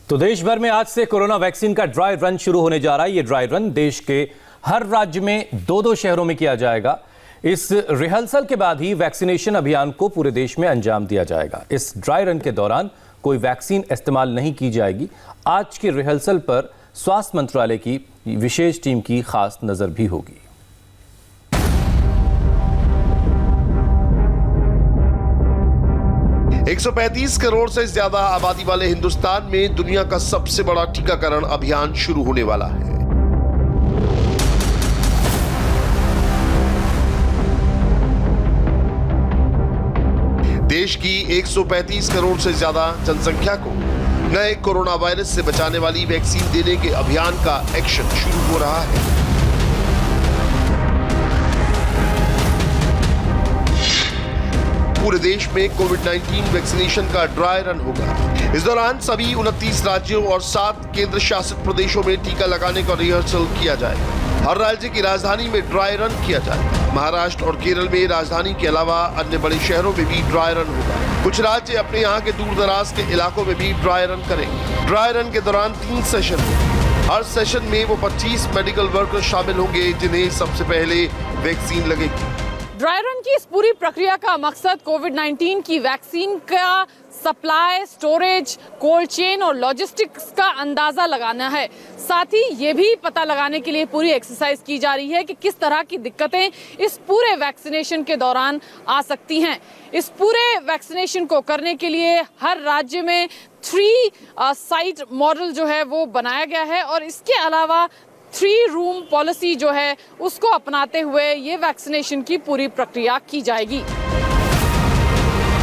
तो देश भर में आज से कोरोना वैक्सीन का ड्राई रन शुरू होने जा रहा है। ये ड्राई रन देश के हर राज्य में दो शहरों में किया जाएगा। इस रिहर्सल के बाद ही वैक्सीनेशन अभियान को पूरे देश में अंजाम दिया जाएगा। इस ड्राई रन के दौरान कोई वैक्सीन इस्तेमाल नहीं की जाएगी। आज की रिहर्सल पर स्वास्थ्य मंत्रालय की विशेष टीम की खास नजर भी होगी। एक 135 करोड़ से ज्यादा आबादी वाले हिंदुस्तान में दुनिया का सबसे बड़ा टीकाकरण अभियान शुरू होने वाला है। देश की 135 करोड़ से ज्यादा जनसंख्या को नए कोरोना वायरस से बचाने वाली वैक्सीन देने के अभियान का एक्शन शुरू हो रहा है। पूरे देश में कोविड-19 वैक्सीनेशन का ड्राई रन होगा। इस दौरान सभी 29 राज्यों और 7 केंद्र शासित प्रदेशों में टीका लगाने का रिहर्सल किया जाएगा। हर राज्य की राजधानी में ड्राई रन किया जाएगा। महाराष्ट्र और केरल में राजधानी के अलावा अन्य बड़े शहरों में भी ड्राई रन होगा। कुछ राज्य अपने यहाँ के दूर दराज के इलाकों में भी ड्राई रन करेंगे। ड्राई रन के दौरान 3 सेशन हर सेशन में वो 25 मेडिकल वर्कर शामिल होंगे जिन्हें सबसे पहले वैक्सीन लगेगी। ड्राई रन की इस पूरी प्रक्रिया का मकसद कोविड-19 की वैक्सीन का सप्लाई, स्टोरेज, कोल्ड चेन और लॉजिस्टिक्स का अंदाजा लगाना है। साथ ही ये भी पता लगाने के लिए पूरी एक्सरसाइज की जा रही है कि किस तरह की दिक्कतें इस पूरे वैक्सीनेशन के दौरान आ सकती हैं। इस पूरे वैक्सीनेशन को करने के लिए हर राज्य में 3 साइट मॉडल जो है वो बनाया गया है और इसके अलावा 3 रूम पॉलिसी जो है उसको अपनाते हुए ये वैक्सीनेशन की पूरी प्रक्रिया की जाएगी।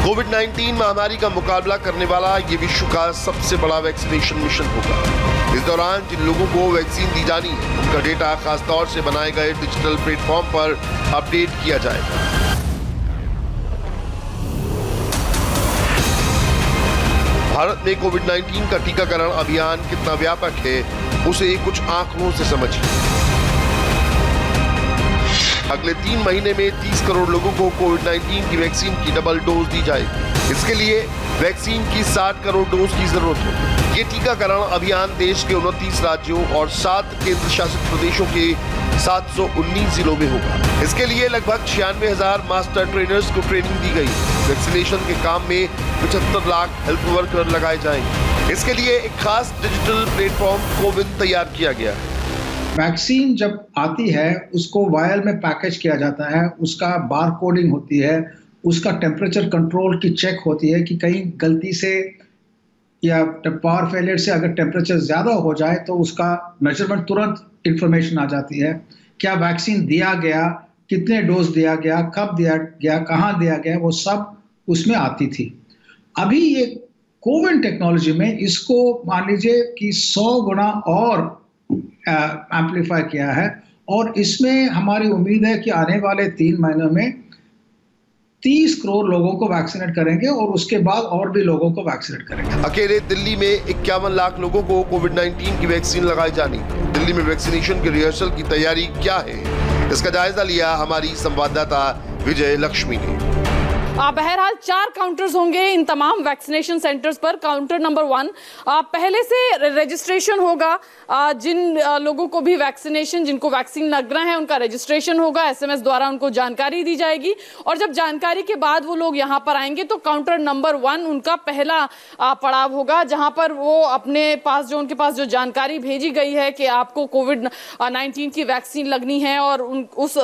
कोविड-19 महामारी का मुकाबला करने वाला ये विश्व का सबसे बड़ा वैक्सीनेशन मिशन होगा। इस दौरान जिन लोगों को वैक्सीन दी जानी है उनका डेटा खास तौर से बनाए गए डिजिटल प्लेटफॉर्म पर अपडेट किया जाएगा। भारत में कोविड-19 का टीकाकरण अभियान कितना व्यापक है उसे कुछ आंकड़ों से समझिए। अगले 3 महीने में 30 करोड़ लोगों को कोविड-19 की वैक्सीन की डबल डोज दी जाएगी। इसके लिए वैक्सीन की 60 करोड़ डोज की जरूरत है। ये टीकाकरण अभियान देश के 29 राज्यों और 7 केंद्र शासित प्रदेशों के 719 जिलों में होगा। इसके लिए लगभग 96,000 मास्टर ट्रेनर्स को ट्रेनिंग दी गई। वैक्सीनेशन के काम में 75 लाख हेल्थ वर्कर लगाए जाएंगे। इसके लिए एक खास डिजिटल प्लेटफॉर्म कोविन तैयार किया गया है। वैक्सीन जब आती है उसको वायल में पैकेज किया जाता है, उसका बार कोडिंग होती है, उसका टेम्परेचर कंट्रोल की चेक होती है कि कहीं गलती से या पावर फेलियर से अगर टेम्परेचर ज़्यादा हो जाए तो उसका मेजरमेंट तुरंत इंफॉर्मेशन आ जाती है। क्या वैक्सीन दिया गया, कितने डोज दिया गया, कब दिया गया, कहाँ दिया गया, वो सब उसमें आती थी। अभी ये कोविन टेक्नोलॉजी में इसको मान लीजिए कि 100 गुना और एम्पलीफाई किया है और इसमें हमारी उम्मीद है कि आने वाले 3 महीनों में 30 करोड़ लोगों को वैक्सीनेट करेंगे और उसके बाद और भी लोगों को वैक्सीनेट करेंगे। अकेले दिल्ली में 51 लाख लोगों को कोविड-19 की वैक्सीन लगाई जानी है। दिल्ली में वैक्सीनेशन की रिहर्सल की तैयारी क्या है, इसका जायजा लिया हमारी संवाददाता विजय लक्ष्मी ने। बहरहाल 4 काउंटर्स होंगे इन तमाम वैक्सीनेशन सेंटर्स पर। काउंटर नंबर 1 पहले से रजिस्ट्रेशन होगा। जिन लोगों को भी वैक्सीनेशन, जिनको वैक्सीन लगना है उनका रजिस्ट्रेशन होगा। SMS द्वारा उनको जानकारी दी जाएगी और जब जानकारी के बाद वो लोग यहाँ पर आएंगे तो काउंटर नंबर 1 उनका पहला पड़ाव होगा, जहां पर वो अपने पास जो उनके पास जो जानकारी भेजी गई है कि आपको कोविड-19 की वैक्सीन लगनी है और उस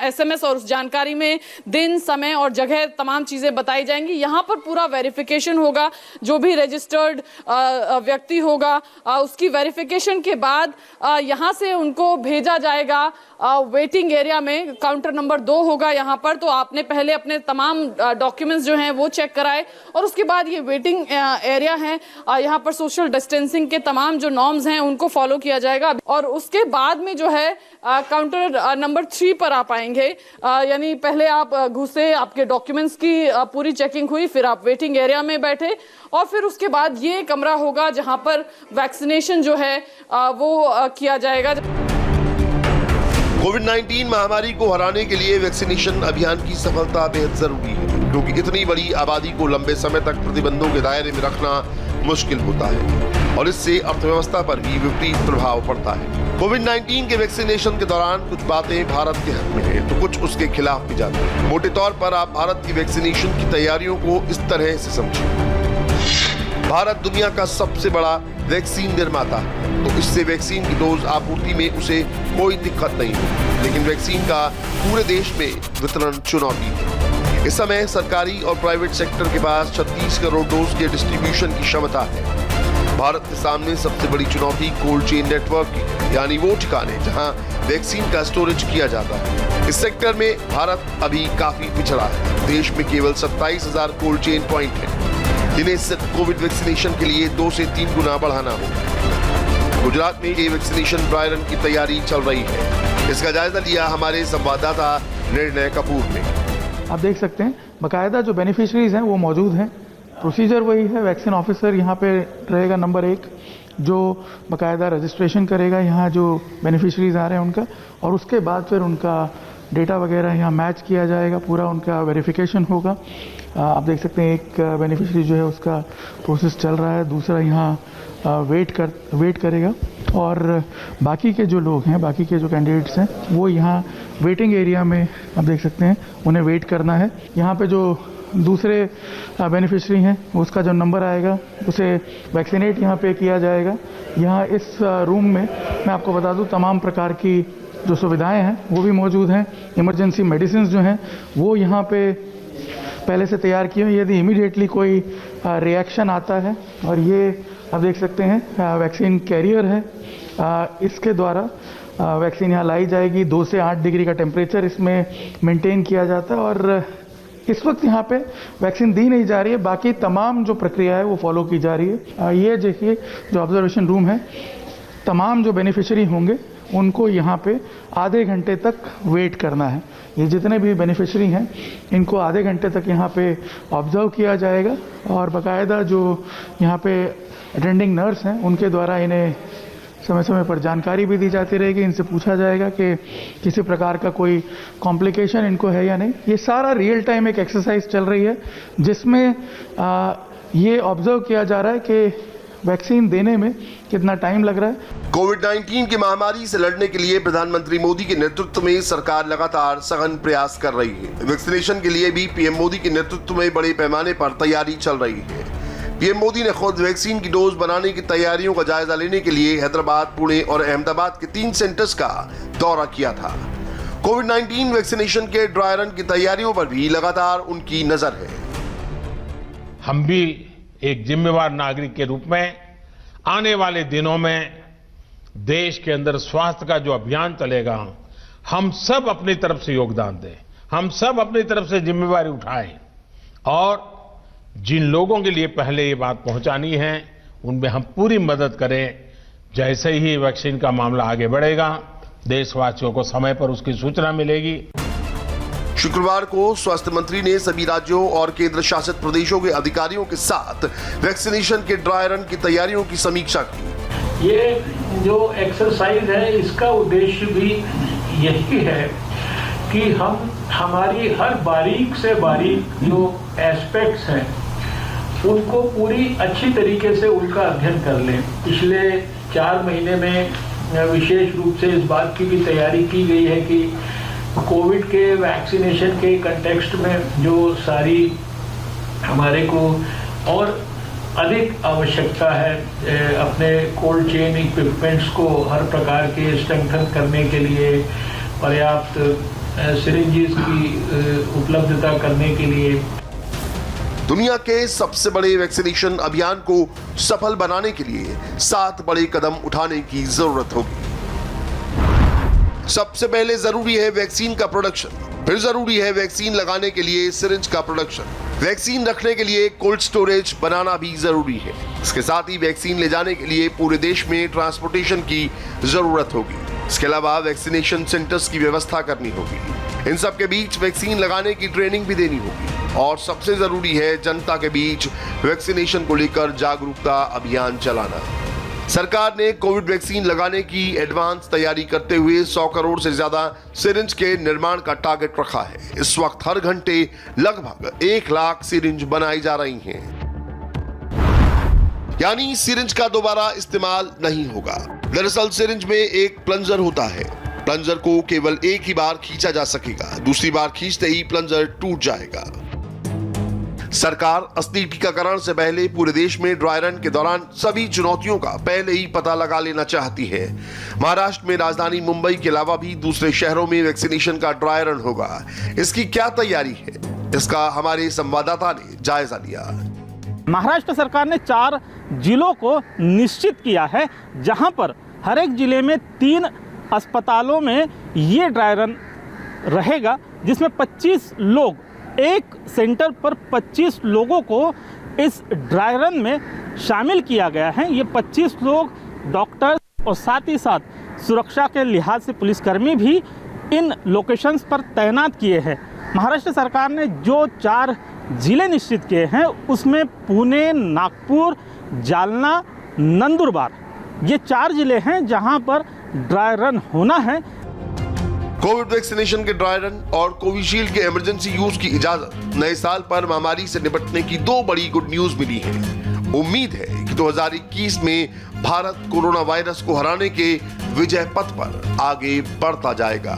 SMS और उस जानकारी में दिन, समय और जगह तमाम चीजें बताई जाएंगी। यहाँ पर पूरा वेरिफिकेशन होगा। जो भी रजिस्टर्ड व्यक्ति होगा उसकी वेरिफिकेशन के बाद यहाँ से उनको भेजा जाएगा वेटिंग एरिया में। काउंटर नंबर 2 होगा यहाँ पर। तो आपने पहले अपने तमाम डॉक्यूमेंट्स जो हैं वो चेक कराए और उसके बाद ये वेटिंग एरिया है। यहाँ पर सोशल डिस्टेंसिंग के तमाम जो नॉर्म्स हैं उनको फॉलो किया जाएगा और उसके बाद में जो है काउंटर नंबर 3 पर आप आएंगे। यानी पहले आप घुसे, आपके डॉक्यूमेंट्स की पूरी चेकिंग हुई, फिर आप वेटिंग एरिया में बैठे और फिर उसके बाद ये कमरा होगा जहां पर वैक्सीनेशन जो है वो किया जाएगा। कोविड-19 महामारी को हराने के लिए वैक्सीनेशन अभियान की सफलता बेहद जरूरी है, क्योंकि इतनी बड़ी आबादी को लंबे समय तक प्रतिबंधों के दायरे में रखना मुश्किल होता है और इससे अर्थव्यवस्था पर भी विपरीत प्रभाव पड़ता है। कोविड-19 के वैक्सीनेशन के दौरान कुछ बातें भारत के हक में हैं, तो कुछ उसके खिलाफ भी जाती हैं। मोटे तौर पर आप भारत की वैक्सीनेशन की तैयारियों को इस तरह से समझें। भारत दुनिया का सबसे बड़ा वैक्सीन निर्माता है, तो इससे वैक्सीन की डोज आपूर्ति में उसे कोई दिक्कत नहीं है। लेकिन वैक्सीन का पूरे देश में वितरण चुनौती है। इस समय सरकारी और प्राइवेट सेक्टर के पास 36 करोड़ डोज के डिस्ट्रीब्यूशन की क्षमता है। भारत के सामने सबसे बड़ी चुनौती कोल्ड चेन नेटवर्क की, यानी वो ठिकाने जहां वैक्सीन का स्टोरेज किया जाता है। इस सेक्टर में भारत अभी काफी पिछड़ा है। देश में केवल 27,000 कोल्ड चेन पॉइंट हैं, जिन्हें सिर्फ कोविड वैक्सीनेशन के लिए 2 से 3 गुना बढ़ाना होगा। गुजरात में ये वैक्सीनेशन ड्राई रन की तैयारी चल रही है। इसका जायजा लिया हमारे संवाददाता निर्णय कपूर ने। आप देख सकते हैं बाकायदा जो बेनिफिशरीज हैं वो मौजूद हैं। प्रोसीजर वही है, वैक्सीन ऑफिसर यहाँ पे रहेगा नंबर 1, जो बाकायदा रजिस्ट्रेशन करेगा यहाँ जो बेनिफिशरीज आ रहे हैं उनका, और उसके बाद फिर उनका डेटा वगैरह यहाँ मैच किया जाएगा, पूरा उनका वेरिफिकेशन होगा। आप देख सकते हैं एक बेनिफिशरी जो है उसका प्रोसेस चल रहा है, दूसरा यहाँ वेट करेगा, और बाकी के जो लोग हैं, बाकी के जो कैंडिडेट्स हैं वो यहाँ वेटिंग एरिया में आप देख सकते हैं उन्हें वेट करना है। यहाँ पे जो दूसरे बेनिफिशरी हैं उसका जो नंबर आएगा उसे वैक्सीनेट यहाँ पे किया जाएगा। यहाँ इस रूम में मैं आपको बता दूँ तमाम प्रकार की जो सुविधाएं हैं वो भी मौजूद हैं। इमरजेंसी मेडिसिन जो हैं वो यहाँ पे पहले से तैयार किए हैं, यदि इमीडिएटली कोई रिएक्शन आता है। और ये आप देख सकते हैं वैक्सीन कैरियर है, इसके द्वारा वैक्सीन यहाँ लाई जाएगी। 2 से 8 डिग्री का टेम्परेचर इसमें मेंटेन किया जाता है, और इस वक्त यहाँ पे वैक्सीन दी नहीं जा रही है, बाकी तमाम जो प्रक्रिया है वो फॉलो की जा रही है। ये देखिए जो ऑब्जर्वेशन रूम है, तमाम जो बेनिफिशरी होंगे उनको यहाँ पे आधे घंटे तक वेट करना है। ये जितने भी बेनिफिशरी हैं इनको आधे घंटे तक यहाँ पे ऑब्जर्व किया जाएगा, और बाकायदा जो यहाँ पे अटेंडिंग नर्स हैं उनके द्वारा इन्हें समय समय पर जानकारी भी दी जाती रहेगी। इनसे पूछा जाएगा कि किसी प्रकार का कोई कॉम्प्लिकेशन इनको है या नहीं। ये सारा रियल टाइम एक एक्सरसाइज चल रही है जिसमें ये ऑब्जर्व किया जा रहा है कि वैक्सीन देने में कितना टाइम लग रहा है। कोविड-19 की महामारी से लड़ने के लिए प्रधानमंत्री मोदी के नेतृत्व में सरकार लगातार सघन प्रयास कर रही है। वैक्सीनेशन के लिए भी पीएम मोदी के नेतृत्व में बड़े पैमाने पर तैयारी चल रही है। पीएम मोदी ने खुद वैक्सीन की डोज बनाने की तैयारियों का जायजा लेने के लिए हैदराबाद, पुणे और अहमदाबाद के 3 सेंटर्स का दौरा किया था। कोविड-19 वैक्सीनेशन के ड्राई रन की तैयारियों पर भी लगातार उनकी नजर है। हम भी एक जिम्मेवार नागरिक के रूप में आने वाले दिनों में देश के अंदर स्वास्थ्य का जो अभियान चलेगा, हम सब अपनी तरफ से योगदान दें, हम सब अपनी तरफ से जिम्मेवारी उठाएं, और जिन लोगों के लिए पहले ये बात पहुंचानी है उनमें हम पूरी मदद करें। जैसे ही वैक्सीन का मामला आगे बढ़ेगा, देशवासियों को समय पर उसकी सूचना मिलेगी। शुक्रवार को स्वास्थ्य मंत्री ने सभी राज्यों और केंद्र शासित प्रदेशों के अधिकारियों के साथ वैक्सीनेशन के ड्राई रन की तैयारियों की समीक्षा की। ये जो एक्सरसाइज है इसका उद्देश्य भी यही है कि हम हमारी हर बारीक से बारीक जो एस्पेक्ट्स हैं उनको पूरी अच्छी तरीके से उनका अध्ययन कर लें। पिछले 4 महीने में विशेष रूप से इस बात की भी तैयारी की गई है कि कोविड के वैक्सीनेशन के कंटेक्स्ट में जो सारी हमारे को और अधिक आवश्यकता है अपने कोल्ड चेन इक्विपमेंट्स को हर प्रकार के स्ट्रेंथन करने के लिए, पर्याप्त सिरिंजेस की उपलब्धता करने के लिए। दुनिया के सबसे बड़े वैक्सीनेशन अभियान को सफल बनाने के लिए 7 बड़े कदम उठाने की जरूरत होगी। सबसे पहले जरूरी है वैक्सीन का प्रोडक्शन, फिर जरूरी है वैक्सीन लगाने के लिए सिरिंज का प्रोडक्शन, वैक्सीन रखने के लिए कोल्ड स्टोरेज बनाना भी जरूरी है। इसके साथ ही वैक्सीन ले जाने के लिए पूरे देश में ट्रांसपोर्टेशन की जरूरत होगी। इसके अलावा वैक्सीनेशन सेंटर्स की व्यवस्था करनी होगी। इन सब के बीच वैक्सीन लगाने की ट्रेनिंग भी देनी होगी, और सबसे जरूरी है जनता के बीच वैक्सीनेशन को लेकर जागरूकता अभियान चलाना। सरकार ने कोविड वैक्सीन लगाने की एडवांस तैयारी करते हुए 100 करोड़ से ज्यादा सिरिंज के निर्माण का टारगेट रखा है। इस वक्त हर घंटे लगभग 1 लाख सिरिंज बनाई जा रही हैं। यानी सिरिंज का दोबारा इस्तेमाल नहीं होगा। दरअसल सिरिंज में एक प्लंजर होता है। प्लंजर को केवल एक ही बार खींचा जा सकेगा, दूसरी बार खींचते ही प्लंजर टूट जाएगा। सरकार असली टीकाकरण से पहले पूरे देश में ड्राई रन के दौरान सभी चुनौतियों का पहले ही पता लगा लेना चाहती है। महाराष्ट्र में राजधानी मुंबई के अलावा भी दूसरे शहरों में वैक्सीनेशन का ड्राई रन होगा। इसकी क्या तैयारी है, इसका हमारे संवाददाता ने जायजा लिया। महाराष्ट्र सरकार ने 4 जिलों को निश्चित किया है, जहां पर हर एक जिले में 3 अस्पतालों में ये ड्राई रन रहेगा, जिसमें 25 लोग, एक सेंटर पर 25 लोगों को इस ड्राई रन में शामिल किया गया है। ये 25 लोग डॉक्टर्स और साथ ही साथ सुरक्षा के लिहाज से पुलिसकर्मी भी इन लोकेशंस पर तैनात किए हैं। महाराष्ट्र सरकार ने जो 4 जिले निश्चित किए हैं उसमें पुणे, नागपुर, जालना, नंदुरबार, ये 4 जिले हैं जहां पर ड्राई रन होना है। कोविड वैक्सीनेशन के ड्राई रन और कोविशील्ड के इमरजेंसी यूज की इजाजत नए साल पर महामारी से निपटने की 2 बड़ी गुड न्यूज मिली है। उम्मीद है कि 2021 में भारत कोरोना वायरस को हराने के विजय पथ पर आगे बढ़ता जाएगा।